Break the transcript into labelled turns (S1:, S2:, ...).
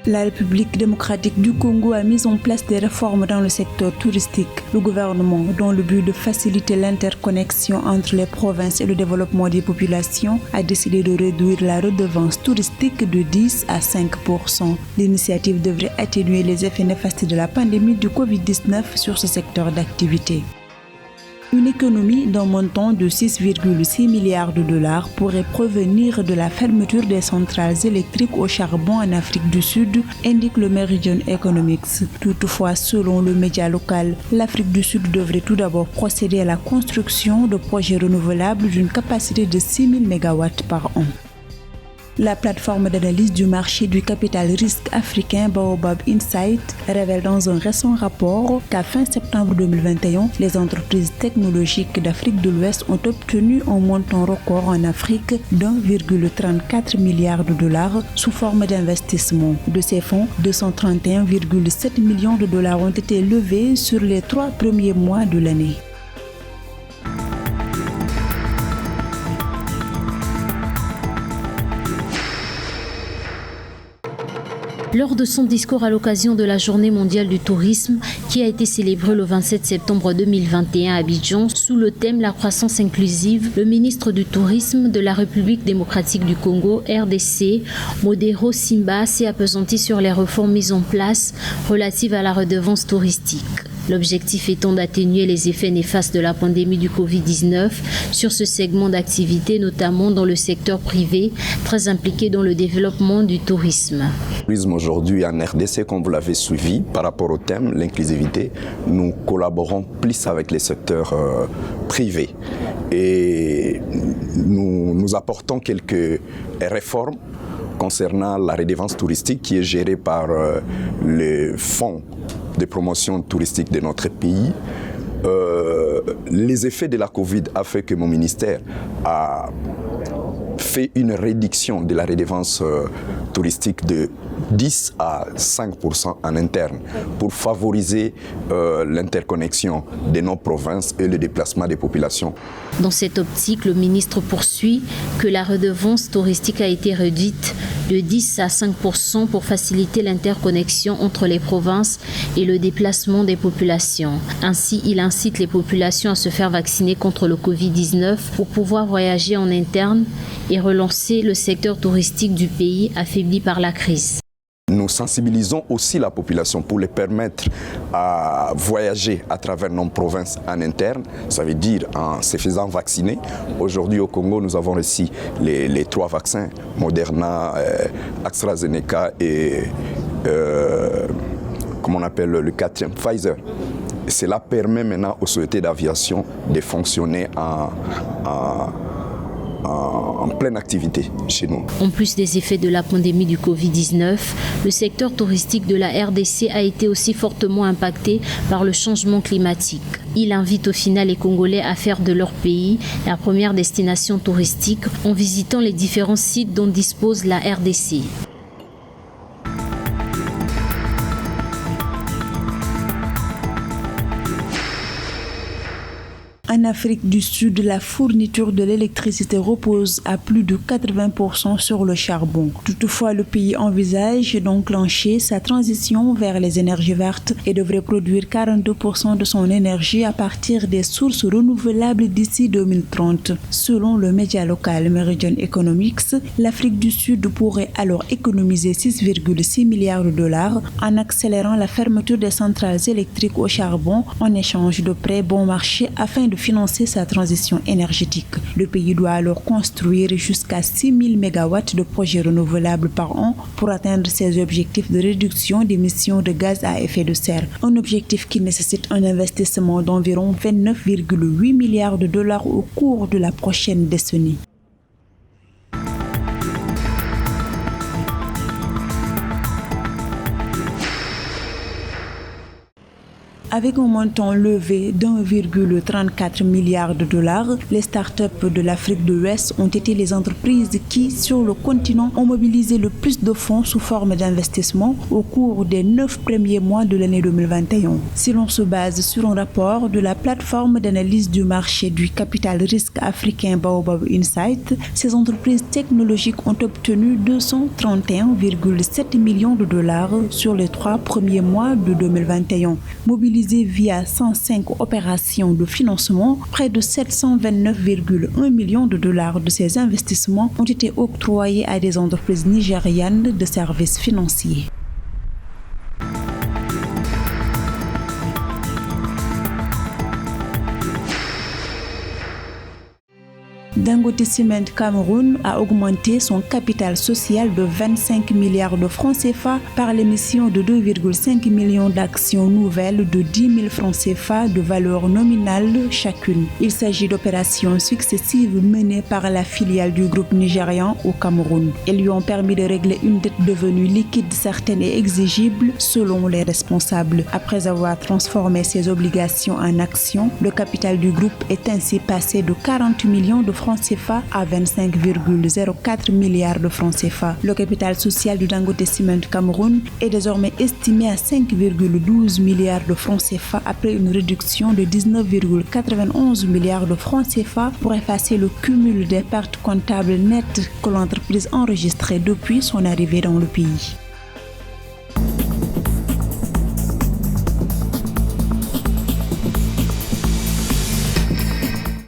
S1: La République démocratique du Congo a mis en place des réformes dans le secteur touristique. Le gouvernement, dans le but de faciliter l'interconnexion entre les provinces et le développement des populations, a décidé de réduire la redevance touristique de 10 à 5%. L'initiative devrait atténuer les effets néfastes de la pandémie du Covid-19 sur ce secteur d'activité. Une économie d'un montant de 6,6 milliards de dollars pourrait provenir de la fermeture des centrales électriques au charbon en Afrique du Sud, indique le Meridian Economics. Toutefois, selon le média local, l'Afrique du Sud devrait tout d'abord procéder à la construction de projets renouvelables d'une capacité de 6 000 MW par an. La plateforme d'analyse du marché du capital risque africain Baobab Insight révèle dans un récent rapport qu'à fin septembre 2021, les entreprises technologiques d'Afrique de l'Ouest ont obtenu un montant record en Afrique d'1,34 milliard de dollars sous forme d'investissement. De ces fonds, 231,7 millions de dollars ont été levés sur les 3 premiers mois de l'année.
S2: Lors de son discours à l'occasion de la Journée mondiale du tourisme, qui a été célébrée le 27 septembre 2021 à Abidjan, sous le thème « La croissance inclusive », le ministre du Tourisme de la République démocratique du Congo, RDC, Modero Simba, s'est appesanti sur les réformes mises en place relatives à la redevance touristique. L'objectif étant d'atténuer les effets néfastes de la pandémie du Covid-19 sur ce segment d'activité, notamment dans le secteur privé, très impliqué dans le développement du tourisme.
S3: Aujourd'hui en RDC, comme vous l'avez suivi, par rapport au thème, l'inclusivité, nous collaborons plus avec les secteurs privés et nous apportons quelques réformes concernant la redevance touristique qui est gérée par le fonds de promotion touristique de notre pays. Les effets de la Covid a fait que mon ministère a fait une réduction de la redevance touristique de 10 à 5% en interne pour favoriser l'interconnexion de nos provinces et le déplacement des populations.
S2: Dans cette optique, le ministre poursuit que la redevance touristique a été réduite de 10 à 5% pour faciliter l'interconnexion entre les provinces et le déplacement des populations. Ainsi, il incite les populations à se faire vacciner contre le Covid-19 pour pouvoir voyager en interne et relancer le secteur touristique du pays affaibli par la crise.
S3: Nous sensibilisons aussi la population pour les permettre à voyager à travers nos provinces en interne, ça veut dire en se faisant vacciner. Aujourd'hui au Congo, nous avons reçu les 3 vaccins, Moderna, AstraZeneca et comme on appelle le 4e, Pfizer. Cela permet maintenant aux sociétés d'aviation de fonctionner en pleine activité chez nous.
S2: En plus des effets de la pandémie du Covid-19, le secteur touristique de la RDC a été aussi fortement impacté par le changement climatique. Il invite au final les Congolais à faire de leur pays la première destination touristique en visitant les différents sites dont dispose la RDC.
S1: En Afrique du Sud, la fourniture de l'électricité repose à plus de 80% sur le charbon. Toutefois, le pays envisage d'enclencher sa transition vers les énergies vertes et devrait produire 42% de son énergie à partir des sources renouvelables d'ici 2030. Selon le média local Meridian Economics, l'Afrique du Sud pourrait alors économiser 6,6 milliards de dollars en accélérant la fermeture des centrales électriques au charbon en échange de prêts bon marché afin de financer sa transition énergétique. Le pays doit alors construire jusqu'à 6 000 MW de projets renouvelables par an pour atteindre ses objectifs de réduction d'émissions de gaz à effet de serre. Un objectif qui nécessite un investissement d'environ 29,8 milliards de dollars au cours de la prochaine décennie. Avec un montant levé d'1,34 milliard de dollars, les startups de l'Afrique de l'Ouest ont été les entreprises qui, sur le continent, ont mobilisé le plus de fonds sous forme d'investissement au cours des 9 premiers mois de l'année 2021. Si l'on se base sur un rapport de la plateforme d'analyse du marché du capital risque africain Baobab Insight, ces entreprises technologiques ont obtenu 231,7 millions de dollars sur les 3 premiers mois de 2021. Mobilisés via 105 opérations de financement, près de 729,1 millions de dollars de ces investissements ont été octroyés à des entreprises nigérianes de services financiers. Dangote Cement Cameroun a augmenté son capital social de 25 milliards de francs CFA par l'émission de 2,5 millions d'actions nouvelles de 10 000 francs CFA de valeur nominale chacune. Il s'agit d'opérations successives menées par la filiale du groupe nigérian au Cameroun. Elles lui ont permis de régler une dette devenue liquide, certaine et exigible selon les responsables. Après avoir transformé ses obligations en actions, le capital du groupe est ainsi passé de 40 millions de francs CFA à 25,04 milliards de francs CFA. Le capital social du Dangote Cement Cameroun est désormais estimé à 5,12 milliards de francs CFA après une réduction de 19,91 milliards de francs CFA pour effacer le cumul des pertes comptables nettes que l'entreprise enregistrait depuis son arrivée dans le pays.